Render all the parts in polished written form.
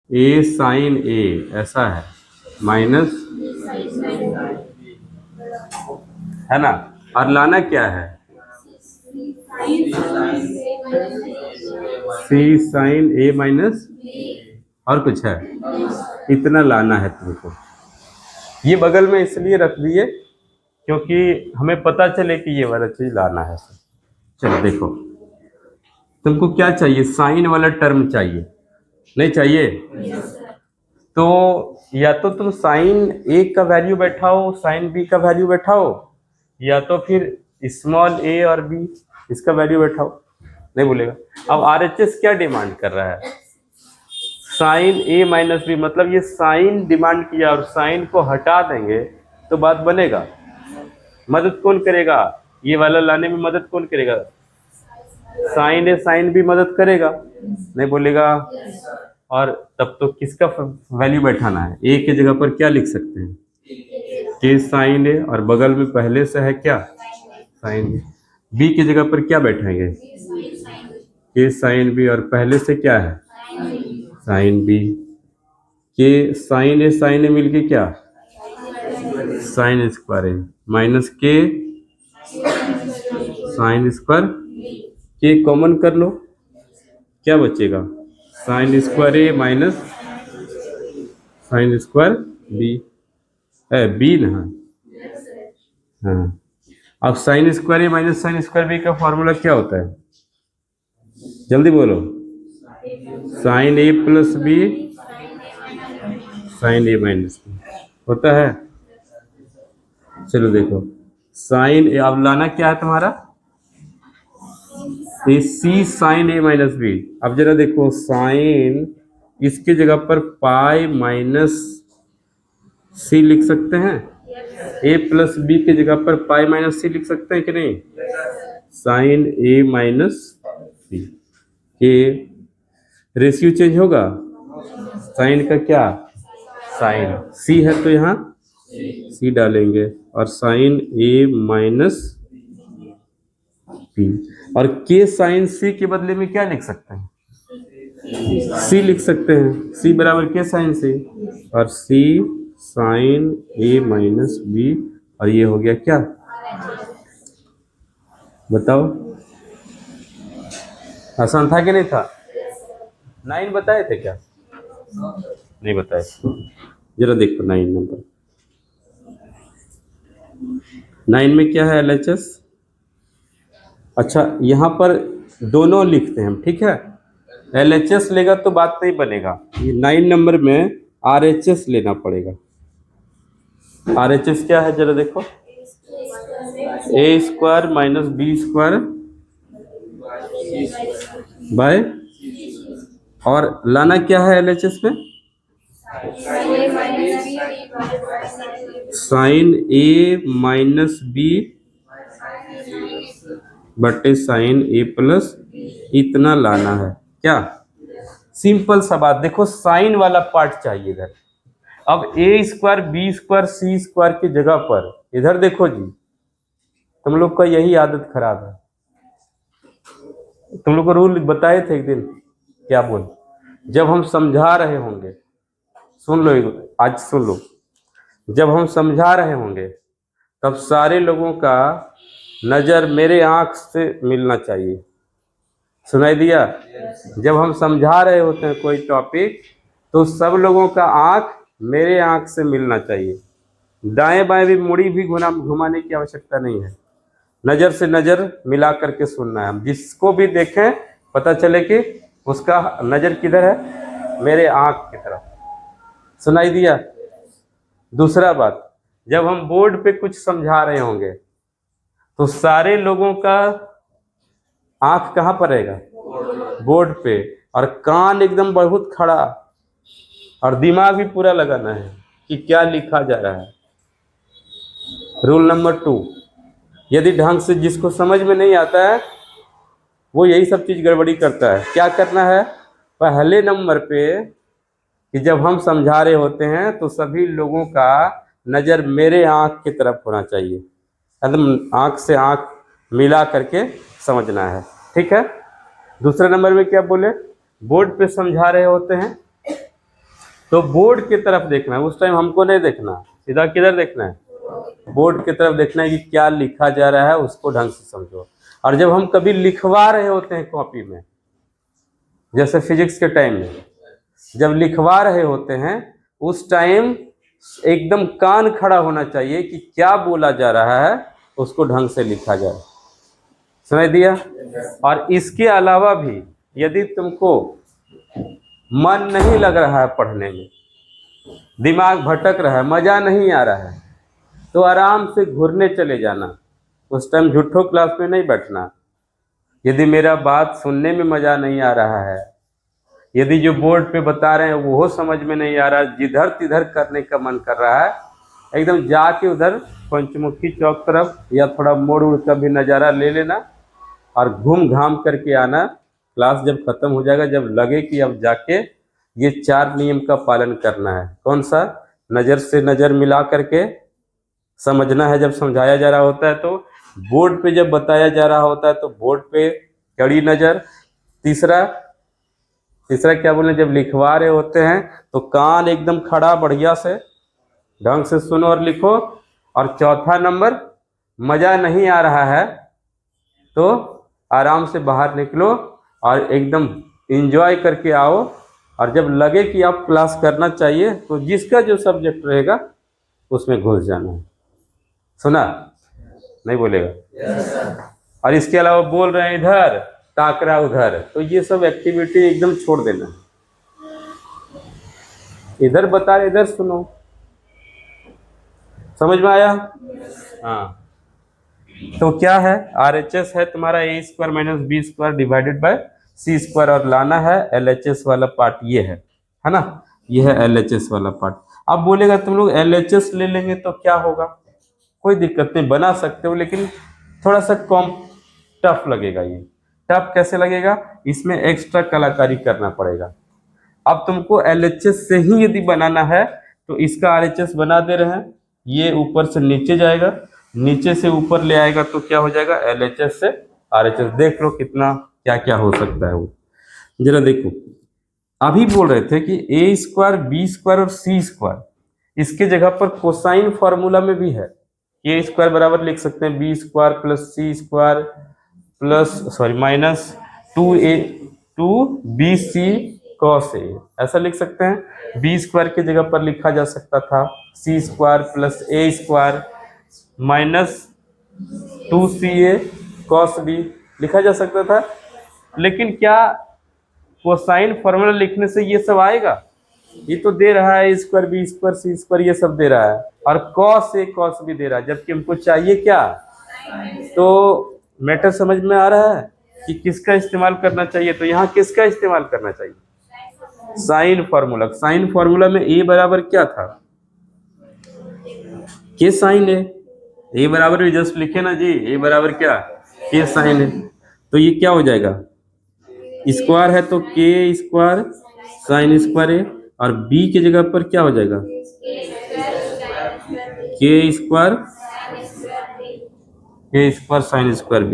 ए sign ए ऐसा है minus, है ना। और लाना क्या है, सी साइन ए माइनस, और कुछ है, इतना लाना है तुमको। ये बगल में इसलिए रख दिए क्योंकि हमें पता चले कि ये वाला चीज लाना है। चलो देखो, तुमको क्या चाहिए, साइन वाला टर्म चाहिए, नहीं चाहिए? तो या तो तुम साइन ए का वैल्यू बैठाओ, साइन बी का वैल्यू बैठाओ, या तो फिर स्मॉल ए और बी इसका वैल्यू बैठाओ, नहीं बोलेगा। अब आरएचएस क्या डिमांड कर रहा है, साइन ए माइनस बी, मतलब ये साइन डिमांड किया और साइन को हटा देंगे तो बात बनेगा। मदद कौन करेगा, ये वाला लाने में मदद कौन करेगा, साइन ए साइन बी मदद करेगा, नहीं बोलेगा। और तब तो किसका वैल्यू बैठाना है, ए की जगह पर क्या लिख सकते हैं, के साइन ए, और बगल में पहले से है क्या, साइन बी। बी की जगह पर क्या बैठाएंगे, के साइन बी, और पहले से क्या है, साइन बी। के साइन ए मिलके क्या, साइन स्क्वायर ए, माइनस के साइन स्क्वायर, के कॉमन कर लो, क्या बचेगा, साइन स्क्वायर ए माइनस साइन स्क्वायर बी, है बी ना। हाँ, अब साइन स्क्वायर ए माइनस साइन स्क्वायर बी का फॉर्मूला क्या होता है, जल्दी बोलो, साइन ए प्लस बी साइन ए माइनस बी होता है। चलो देखो, साइन ए अब लाना क्या है तुम्हारा, सी साइन ए माइनस बी। अब जरा देखो, साइन इसके जगह पर पाई माइनस सी लिख सकते हैं, ए प्लस बी के जगह पर पाई माइनस सी लिख सकते हैं कि नहीं, साइन ए माइनस सी के रेशियो चेंज होगा, साइन का क्या, साइन सी है तो यहाँ सी डालेंगे, और साइन ए माइनस पी, और के साइन सी के बदले में क्या लिख सकते हैं, सी लिख सकते हैं, सी बराबर के साइन सी, और सी साइन ए माइनस बी, और ये हो गया क्या, बताओ आसान था कि नहीं था, 9 बताए थे क्या, नहीं बताए, जरा देखो 9 नंबर, 9 में क्या है एलएचएस। अच्छा यहाँ पर दोनों लिखते हैं हम, ठीक है, एलएचएस लेगा तो बात नहीं बनेगा, ये 9 नंबर में आरएचएस लेना पड़ेगा। आरएचएस क्या है जरा देखो, A square minus B square by, और लाना क्या है एलएचएस में, साइन ए माइनस बी बटे साइन ए प्लस, इतना लाना है क्या, सिंपल सा बात। देखो साइन वाला पार्ट चाहिए इधर, अब ए स्क्वायर बी स्क्वायर सी स्क्वायर की जगह पर इधर देखो जी, तुम लोग का यही आदत खराब है, तुम लोग को रूल बताए थे एक दिन, क्या बोल, जब हम समझा रहे होंगे, सुन लो आज सुन लो, जब हम समझा रहे होंगे तब सारे लोगों का नजर मेरे आंख से मिलना चाहिए, सुनाई दिया, जब हम समझा रहे होते हैं कोई टॉपिक तो सब लोगों का आंख मेरे आंख से मिलना चाहिए, दाएं बाएं भी मुड़ी भी घुमाने की आवश्यकता नहीं है, नजर से नजर मिला करके सुनना है, हम जिसको भी देखें पता चले कि उसका नजर किधर है, मेरे आंख की तरफ, सुनाई दिया। दूसरा बात, जब हम बोर्ड पे कुछ समझा रहे होंगे तो सारे लोगों का आंख कहाँ पर रहेगा, बोर्ड पे, और कान एकदम बहुत खड़ा और दिमाग भी पूरा लगाना है कि क्या लिखा जा रहा है। रूल नंबर 2, यदि ढंग से जिसको समझ में नहीं आता है वो यही सब चीज गड़बड़ी करता है। क्या करना है, पहले नंबर पे कि जब हम समझा रहे होते हैं तो सभी लोगों का नजर मेरे आंख की तरफ होना चाहिए, एकदम आंख से आंख मिला करके समझना है, ठीक है। दूसरे नंबर में क्या बोले, बोर्ड पे समझा रहे होते हैं तो बोर्ड की तरफ देखना है, उस टाइम हमको नहीं देखना, सीधा किधर देखना है, बोर्ड की तरफ देखना है कि क्या लिखा जा रहा है, उसको ढंग से समझो। और जब हम कभी लिखवा रहे होते हैं कॉपी में, जैसे फिजिक्स के टाइम में जब लिखवा रहे होते हैं, उस टाइम एकदम कान खड़ा होना चाहिए कि क्या बोला जा रहा है, उसको ढंग से लिखा जाए। समझ दिया। और इसके अलावा भी यदि तुमको मन नहीं लग रहा है पढ़ने में, दिमाग भटक रहा है, मजा नहीं आ रहा है, तो आराम से घूरने चले जाना, उस टाइम झूठो क्लास में नहीं बैठना। यदि मेरा बात सुनने में मजा नहीं आ रहा है, यदि जो बोर्ड पे बता रहे हैं वो समझ में नहीं आ रहा, जिधर तिधर करने का मन कर रहा है, एकदम जाके उधर पंचमुखी चौक तरफ या थोड़ा मोड़ उड़ का भी नज़ारा ले लेना और घूम घाम करके आना। क्लास जब खत्म हो जाएगा, जब लगे कि अब जाके ये 4 नियम का पालन करना है। कौन सा? नज़र से नज़र मिला करके समझना है जब समझाया जा रहा होता है, तो बोर्ड पे जब बताया जा रहा होता है तो बोर्ड पे कड़ी नज़र। तीसरा क्या बोले, जब लिखवा रहे होते हैं तो कान एकदम खड़ा, बढ़िया से ढंग से सुनो और लिखो। और चौथा नंबर, मज़ा नहीं आ रहा है तो आराम से बाहर निकलो और एकदम एंजॉय करके आओ। और जब लगे कि आप क्लास करना चाहिए तो जिसका जो सब्जेक्ट रहेगा उसमें घुस जाना है। सुना? नहीं बोलेगा? और इसके अलावा बोल रहे हैं इधर, ताक रहा उधर, तो ये सब एक्टिविटी एकदम छोड़ देना। इधर बता रहे, इधर सुनो। समझ में आया? हाँ। तो क्या है, RHS है तुम्हारा a² - b² divided by c², और लाना है LHS वाला पार्ट, ये है ना, ये है LHS वाला पार्ट। अब बोलेगा तुम लोग LHS ले लेंगे तो क्या होगा? कोई दिक्कत नहीं, बना सकते हो, लेकिन थोड़ा सा कम टफ लगेगा। ये टफ कैसे लगेगा? इसमें एक्स्ट्रा कलाकारी करना पड़ेगा। अब तुमको LHS से ही यदि बनाना है तो इसका RHS बना दे रहे हैं, ये ऊपर से नीचे जाएगा, नीचे से ऊपर ले आएगा तो क्या हो जाएगा, LHS से RHS। देख लो कितना क्या क्या हो सकता है वो। जरा देखो, अभी बोल रहे थे कि a² b² और c², इसके जगह पर कोसाइन फॉर्मूला में भी है। a² बराबर लिख सकते हैं b² + c² plus minus 2bc cos a, ऐसा लिख सकते हैं। b² की जगह पर लिखा जा सकता था c² + a² minus 2ca cos b, लिखा जा सकता था। लेकिन क्या कोसाइन फॉर्मूला लिखने से ये सब आएगा? ये तो दे रहा है a² b² c², ये सब दे रहा है, और cos a cos b दे रहा है, जबकि हमको चाहिए क्या? तो मैटर समझ में आ रहा है कि किसका इस्तेमाल करना चाहिए? तो यहाँ किसका इस्तेमाल करना चाहिए? Sine formula. साइन फॉर्मूला में a बराबर क्या था? के साइन है। a बराबर भी जस्ट लिखे ना जी, a बराबर क्या? के साइन है। तो ये क्या हो जाएगा, स्क्वायर है तो k² sin² a, और b की जगह पर क्या हो जाएगा, k² sin² b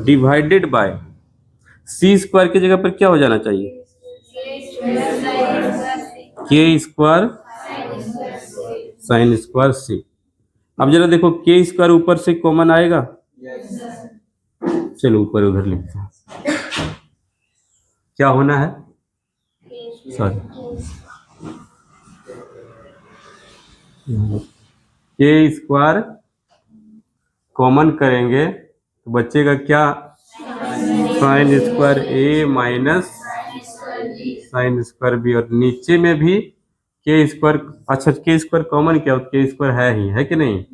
divided by c² की जगह पर क्या हो जाना चाहिए, k² sin² c। अब जरा देखो, k² ऊपर से कॉमन आएगा, चलो ऊपर उधर लिखते हैं, क्या होना है, सॉरी k² कॉमन करेंगे तो बचेगा क्या, sin² a minus sin² b, और नीचे में भी k², अच्छा k² कॉमन क्या, k² है ही, है कि नहीं,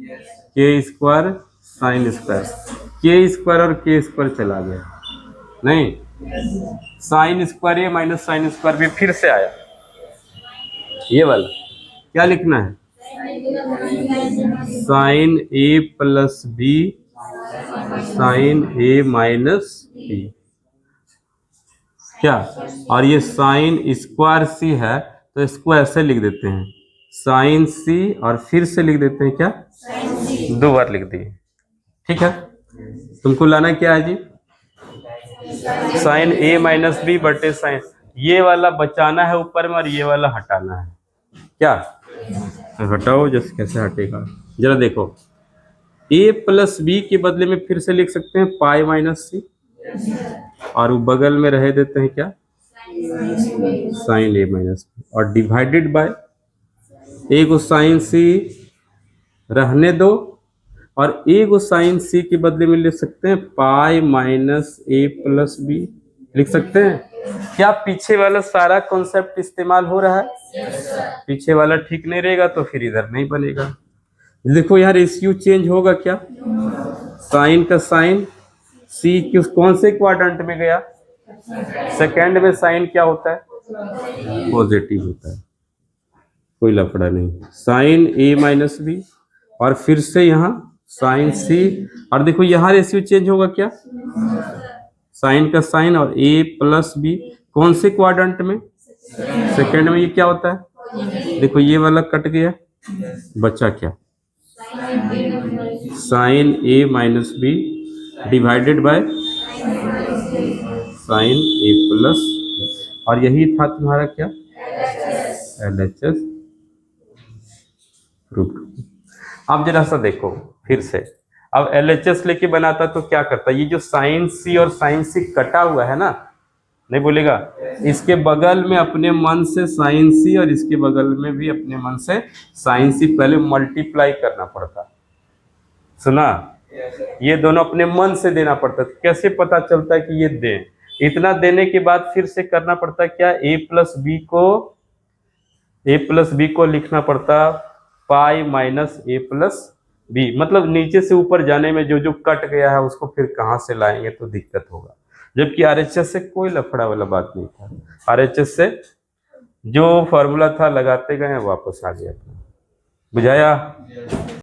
k² sin², k² और k² चला गया, नहीं, sin² a minus sin² b फिर से आया, ये वाला क्या लिखना है, sin a plus b sin a minus b, क्या, और ये sin² c है तो इसको ऐसे लिख देते हैं sin c, और फिर से लिख देते हैं क्या, 2 बार लिख दिए, ठीक है। तुमको लाना क्या है जी, sin a माइनस b बटे sin, ये वाला बचाना है ऊपर में और ये वाला हटाना है, क्या हटाओ, जैसे कैसे हटेगा जरा देखो। ए प्लस बी के बदले में फिर से लिख सकते हैं पाई माइनस सी, और वो बगल में रह देते हैं क्या, साइन ए माइनस बी, और डिवाइडेड बाय ए को साइन सी रहने दो, और ए को साइन सी के बदले में लिख सकते हैं पाई माइनस ए प्लस बी, लिख सकते हैं। क्या पीछे वाला सारा कॉन्सेप्ट इस्तेमाल हो रहा है? पीछे वाला ठीक नहीं रहेगा तो फिर इधर नहीं बनेगा। देखो यहाँ रेशियो चेंज होगा क्या, साइन का साइन सी किस कौन से क्वाड्रेंट में गया, सेकंड में साइन क्या होता है, पॉजिटिव होता है, कोई लफड़ा नहीं। साइन ए माइनस बी, और फिर से यहाँ साइन सी, और देखो यहाँ रेशियो चेंज होगा क्या, साइन का साइन और ए प्लस बी, कौन से क्वाड्रेंट में, सेकंड में। ये क्या होता है, देखो ये वाला कट गया, बचा क्या, sine A minus b divided by sine A plus, और यही था तुम्हारा क्या, LHS प्रूफ। अब जरा सा देखो फिर से, अब LHS लेके बनाता तो क्या करता, ये जो साइन सी और साइन सी कटा हुआ है ना, नहीं बोलेगा, इसके बगल में अपने मन से साइन सी और इसके बगल में भी अपने मन से साइन सी पहले मल्टीप्लाई करना पड़ता, सुना, ये दोनों अपने मन से देना पड़ता। तो कैसे पता चलता है कि ये दें, इतना देने के बाद फिर से करना पड़ता क्या, ए प्लस बी को लिखना पड़ता पाई माइनस ए प्लस बी, मतलब नीचे से ऊपर जाने में जो जो कट गया है उसको फिर कहाँ से लाएंगे तो दिक्कत होगा। जबकि RHS से कोई लफड़ा वाला बात नहीं था, RHS से जो फॉर्मूला था लगाते गए वापस आ गया, बुझाया।